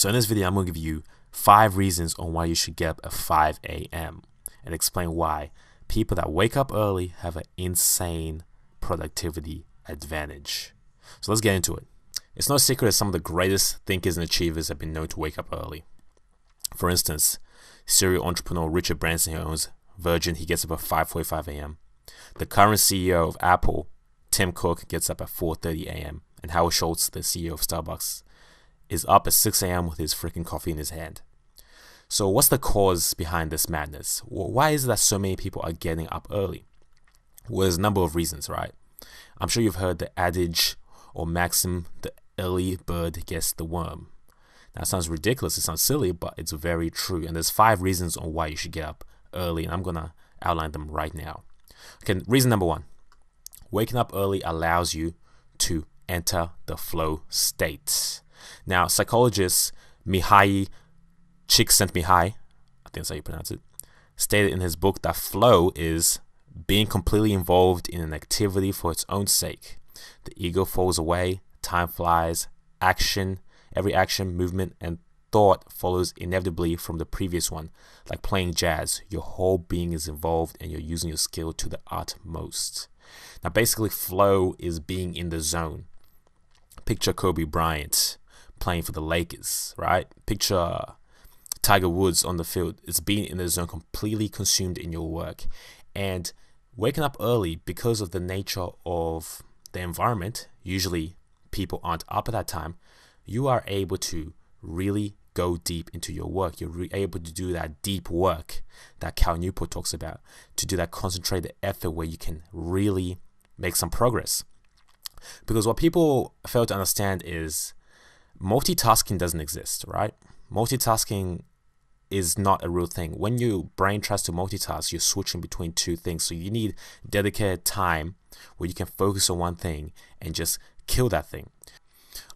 So in this video, I'm going to give you 5 reasons on why you should get up at 5 a.m. and explain why people that wake up early have an insane productivity advantage. So let's get into it. It's no secret that some of the greatest thinkers and achievers have been known to wake up early. For instance, serial entrepreneur Richard Branson, who owns Virgin, he gets up at 5:45 a.m. The current CEO of Apple, Tim Cook, gets up at 4:30 a.m. And Howard Schultz, the CEO of Starbucks, is up at 6 a.m. with his freaking coffee in his hand. So what's the cause behind this madness? Why is it that so many people are getting up early? Well, there's a number of reasons, right? I'm sure you've heard the adage or maxim, the early bird gets the worm. Now, it sounds ridiculous, it sounds silly, but it's very true. And there's 5 reasons on why you should get up early, and I'm going to outline them right now. Okay, reason number 1. Waking up early allows you to enter the flow state. Now, psychologist Mihaly Csikszentmihalyi, I think that's how you pronounce it, stated in his book that flow is being completely involved in an activity for its own sake. The ego falls away, time flies, every action, movement, and thought follows inevitably from the previous one. Like playing jazz, your whole being is involved and you're using your skill to the utmost. Now, basically, flow is being in the zone. Picture Kobe Bryant playing for the Lakers, right? Picture Tiger Woods on the field. It's being in the zone, completely consumed in your work. And waking up early, because of the nature of the environment, usually people aren't up at that time, you are able to really go deep into your work. You're able to do that deep work that Cal Newport talks about, to do that concentrated effort where you can really make some progress. Because what people fail to understand is multitasking doesn't exist, right? Multitasking is not a real thing. When your brain tries to multitask, you're switching between 2 things. So you need dedicated time where you can focus on one thing and just kill that thing.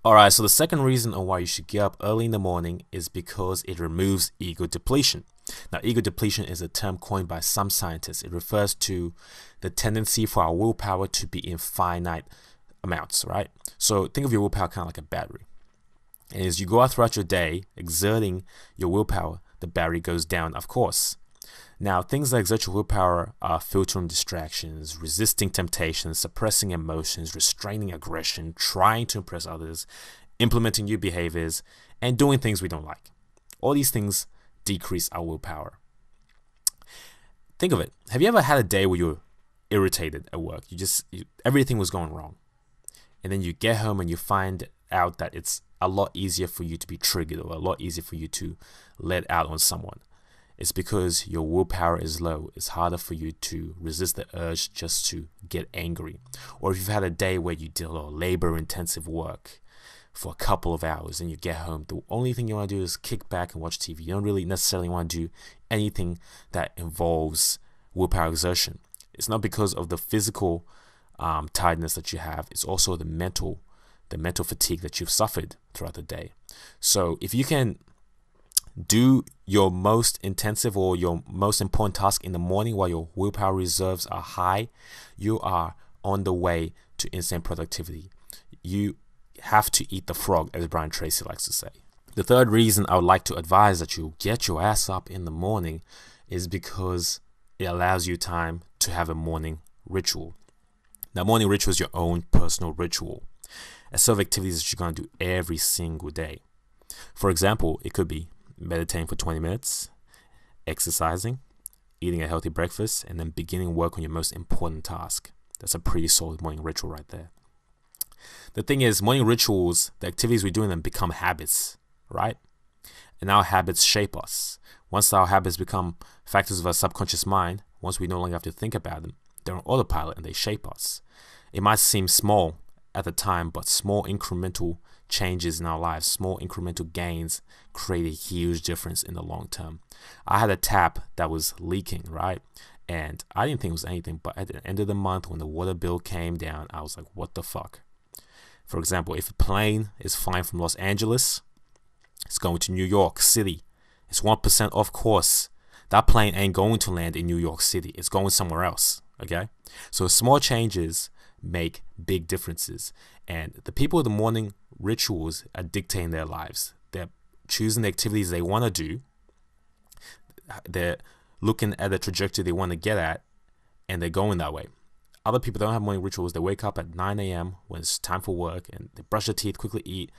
Alright, so the second reason on why you should get up early in the morning is because it removes ego depletion. Now, ego depletion is a term coined by some scientists. It refers to the tendency for our willpower to be in finite amounts, right? So think of your willpower kind of like a battery. And as you go out throughout your day, exerting your willpower, the battery goes down, of course. Now, things that exert your willpower are filtering distractions, resisting temptations, suppressing emotions, restraining aggression, trying to impress others, implementing new behaviors, and doing things we don't like. All these things decrease our willpower. Think of it. Have you ever had a day where you're irritated at work? Everything was going wrong. And then you get home and you find out that it's a lot easier for you to be triggered, or a lot easier for you to let out on someone. It's because your willpower is low. It's harder for you to resist the urge just to get angry. Or if you've had a day where you did a lot of labor-intensive work for a couple of hours and you get home, the only thing you want to do is kick back and watch TV. You don't really necessarily want to do anything that involves willpower exertion. It's not because of the physical tiredness that you have. It's also the mental fatigue that you've suffered throughout the day. So if you can do your most intensive or your most important task in the morning while your willpower reserves are high, you are on the way to insane productivity. You have to eat the frog, as Brian Tracy likes to say. The third reason I would like to advise that you get your ass up in the morning is because it allows you time to have a morning ritual. Now, morning ritual is your own personal ritual. A set of activities that you're going to do every single day. For example, it could be meditating for 20 minutes, exercising, eating a healthy breakfast, and then beginning work on your most important task. That's a pretty solid morning ritual right there. The thing is, morning rituals, the activities we do in them become habits, right? And our habits shape us. Once our habits become factors of our subconscious mind, once we no longer have to think about them, they're on autopilot and they shape us. It might seem small at the time, but small incremental changes in our lives, small incremental gains create a huge difference in the long term. I had a tap that was leaking, right? And I didn't think it was anything, but at the end of the month when the water bill came down, I was like, what the fuck? For example, if a plane is flying from Los Angeles, it's going to New York City, it's 1% off course. That plane ain't going to land in New York City. It's going somewhere else, okay? So small changes make big differences. And the people with the morning rituals are dictating their lives. They're choosing the activities they want to do. They're looking at the trajectory they want to get at, and they're going that way. Other people don't have morning rituals. They wake up at 9 a.m. when it's time for work, and they brush their teeth, quickly eat,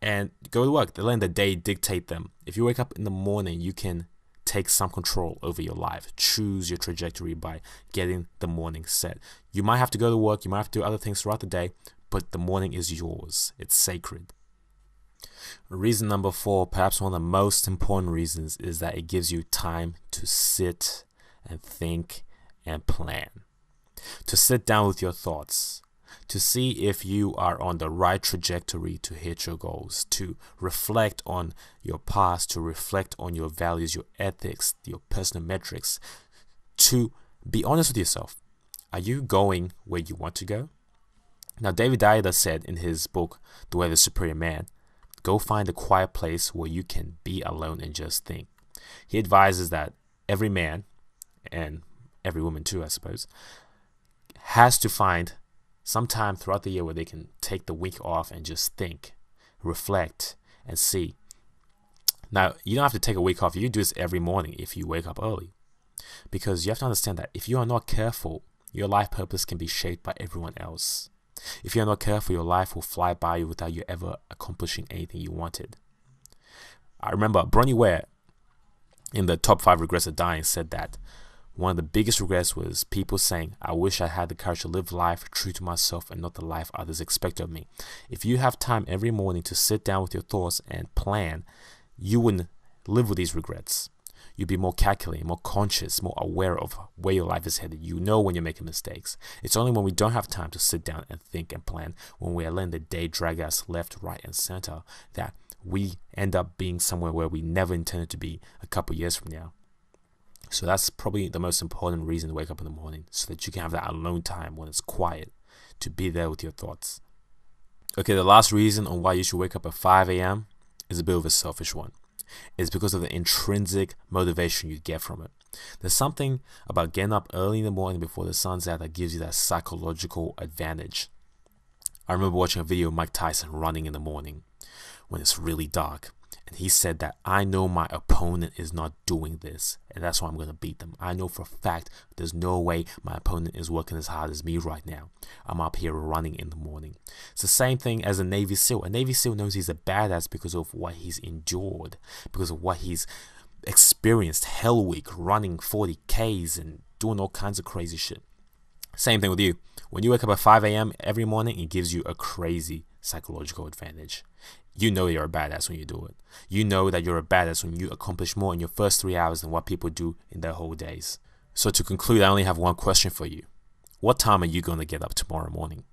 and go to work. They're letting the day dictate them. If you wake up in the morning, you can take some control over your life. Choose your trajectory by getting the morning set. You might have to go to work. You might have to do other things throughout the day, but the morning is yours. It's sacred. Reason number 4, perhaps one of the most important reasons, is that it gives you time to sit and think and plan. To sit down with your thoughts, to see if you are on the right trajectory to hit your goals, to reflect on your past, to reflect on your values, your ethics, your personal metrics, to be honest with yourself. Are you going where you want to go? Now, David Dyer said in his book, The Way of the Superior Man, go find a quiet place where you can be alone and just think. He advises that every man, and every woman too, I suppose, has to find some time throughout the year where they can take the week off and just think, reflect, and see. Now, you don't have to take a week off. You do this every morning if you wake up early. Because you have to understand that if you are not careful, your life purpose can be shaped by everyone else. If you're not careful, your life will fly by you without you ever accomplishing anything you wanted. I remember Bronnie Ware, in the top 5 regrets of dying, said that one of the biggest regrets was people saying, I wish I had the courage to live life true to myself and not the life others expect of me. If you have time every morning to sit down with your thoughts and plan, you wouldn't live with these regrets. You'd be more calculating, more conscious, more aware of where your life is headed. You know when you're making mistakes. It's only when we don't have time to sit down and think and plan, when we are letting the day drag us left, right, and center, that we end up being somewhere where we never intended to be a couple years from now. So that's probably the most important reason to wake up in the morning, so that you can have that alone time when it's quiet, to be there with your thoughts. Okay, the last reason on why you should wake up at 5 a.m. is a bit of a selfish one. It's because of the intrinsic motivation you get from it. There's something about getting up early in the morning before the sun's out that gives you that psychological advantage. I remember watching a video of Mike Tyson running in the morning when it's really dark. And he said that, I know my opponent is not doing this, and that's why I'm going to beat them. I know for a fact there's no way my opponent is working as hard as me right now. I'm up here running in the morning. It's the same thing as a Navy SEAL. A Navy SEAL knows he's a badass because of what he's endured, because of what he's experienced. Hell Week, running 40 Ks and doing all kinds of crazy shit. Same thing with you. When you wake up at 5 a.m. every morning, it gives you a crazy psychological advantage. You know you're a badass when you do it. You know that you're a badass when you accomplish more in your first 3 hours than what people do in their whole days. So to conclude, I only have one question for you. What time are you going to get up tomorrow morning?